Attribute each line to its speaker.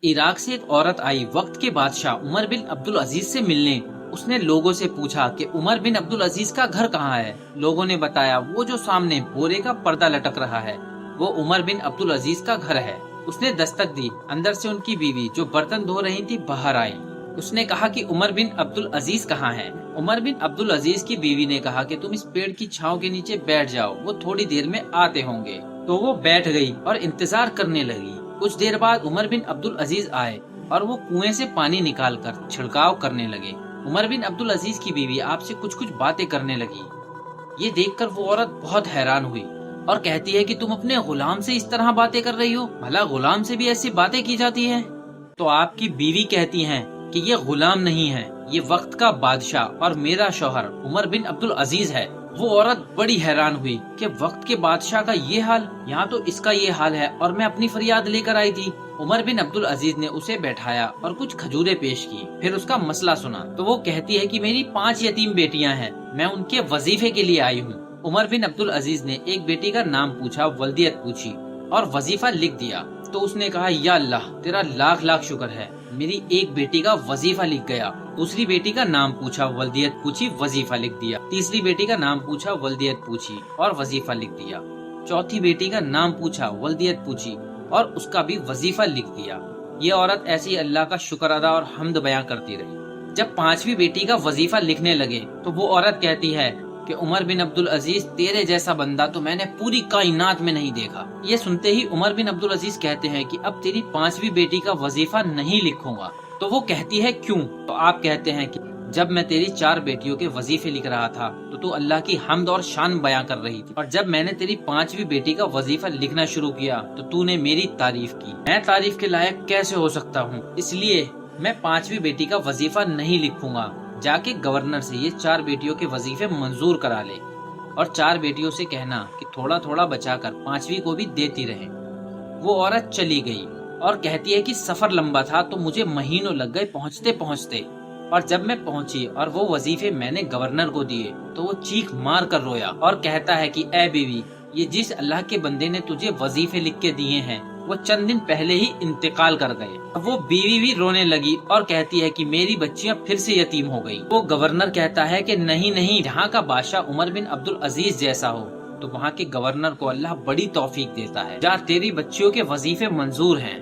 Speaker 1: عراق سے ایک عورت آئی وقت کے بادشاہ عمر بن عبد العزیز سے ملنے۔ اس نے لوگوں سے پوچھا کہ عمر بن عبد العزیز کا گھر کہاں ہے۔ لوگوں نے بتایا وہ جو سامنے بورے کا پردہ لٹک رہا ہے وہ عمر بن عبد العزیز کا گھر ہے۔ اس نے دستک دی، اندر سے ان کی بیوی جو برتن دھو رہی تھی باہر آئی۔ اس نے کہا کہ عمر بن عبد العزیز کہاں ہے؟ عمر بن عبد العزیز کی بیوی نے کہا کہ تم اس پیڑ کی چھاؤں کے نیچے بیٹھ جاؤ، وہ تھوڑی دیر میں آتے ہوں گے۔ تو وہ بیٹھ گئی اور انتظار کرنے لگی۔ کچھ دیر بعد عمر بن عبد العزیز آئے اور وہ کنویں سے پانی نکال کر چھڑکاؤ کرنے لگے۔ عمر بن عبد العزیز کی بیوی آپ سے کچھ باتیں کرنے لگی۔ یہ دیکھ کر وہ عورت بہت حیران ہوئی اور کہتی ہے کہ تم اپنے غلام سے اس طرح باتیں کر رہی ہو؟ بھلا غلام سے بھی ایسی باتیں کی جاتی ہیں؟ تو آپ کی بیوی کہتی ہیں کہ یہ غلام نہیں ہے، یہ وقت کا بادشاہ اور میرا شوہر عمر بن عبد العزیز ہے۔ وہ عورت بڑی حیران ہوئی کہ وقت کے بادشاہ کا یہ حال، یہاں تو اس کا یہ حال ہے اور میں اپنی فریاد لے کر آئی تھی۔ عمر بن عبد العزیز نے اسے بیٹھایا اور کچھ کھجوریں پیش کی، پھر اس کا مسئلہ سنا۔ تو وہ کہتی ہے کہ میری 5 یتیم بیٹیاں ہیں، میں ان کے وظیفے کے لیے آئی ہوں۔ عمر بن عبد العزیز نے ایک بیٹی کا نام پوچھا، ولدیت پوچھی اور وظیفہ لکھ دیا۔ تو اس نے کہا یا اللہ تیرا لاکھ لاکھ شکر ہے، میری ایک بیٹی کا وظیفہ لکھ گیا۔ دوسری بیٹی کا نام پوچھا، ولدیت پوچھی، وظیفہ لکھ دیا۔ تیسری بیٹی کا نام پوچھا، ولدیت پوچھی اور وظیفہ لکھ دیا۔ چوتھی بیٹی کا نام پوچھا، ولدیت پوچھی اور اس کا بھی وظیفہ لکھ دیا۔ یہ عورت ایسی اللہ کا شکر ادا اور حمد بیان کرتی رہی۔ جب 5ویں بیٹی کا وظیفہ لکھنے لگے تو وہ عورت کہتی ہے کہ عمر بن عبد العزیز تیرے جیسا بندہ تو میں نے پوری کائنات میں نہیں دیکھا۔ یہ سنتے ہی عمر بن عبد العزیز کہتے ہیں کہ اب تیری 5ویں بیٹی کا وظیفہ نہیں لکھوں گا۔ تو وہ کہتی ہے کیوں؟ تو آپ کہتے ہیں کہ جب میں تیری 4 بیٹیوں کے وظیفے لکھ رہا تھا تو اللہ کی حمد اور شان بیان کر رہی تھی، اور جب میں نے تیری 5ویں بیٹی کا وظیفہ لکھنا شروع کیا تو نے میری تعریف کی۔ میں تعریف کے لائق کیسے ہو سکتا ہوں؟ اس لیے میں 5ویں بیٹی کا وظیفہ نہیں لکھوں گا۔ جا کے گورنر سے یہ 4 بیٹیوں کے وظیفے منظور کرا لے اور 4 بیٹیوں سے کہنا کہ تھوڑا تھوڑا بچا کر 5ویں کو بھی دیتی رہے۔ وہ عورت چلی گئی اور کہتی ہے کہ سفر لمبا تھا تو مجھے مہینوں لگ گئے پہنچتے پہنچتے، اور جب میں پہنچی اور وہ وظیفے میں نے گورنر کو دیے تو وہ چیخ مار کر رویا اور کہتا ہے کہ اے بیوی، یہ جس اللہ کے بندے نے تجھے وظیفے لکھ کے دیے ہیں وہ چند دن پہلے ہی انتقال کر گئے۔ اب وہ بیوی بھی رونے لگی اور کہتی ہے کہ میری بچیاں پھر سے یتیم ہو گئی۔ وہ گورنر کہتا ہے کہ نہیں، جہاں کا بادشاہ عمر بن عبد العزیز جیسا ہو تو وہاں کے گورنر کو اللہ بڑی توفیق دیتا ہے۔ جا تیری بچیوں کے وظیفے منظور ہیں۔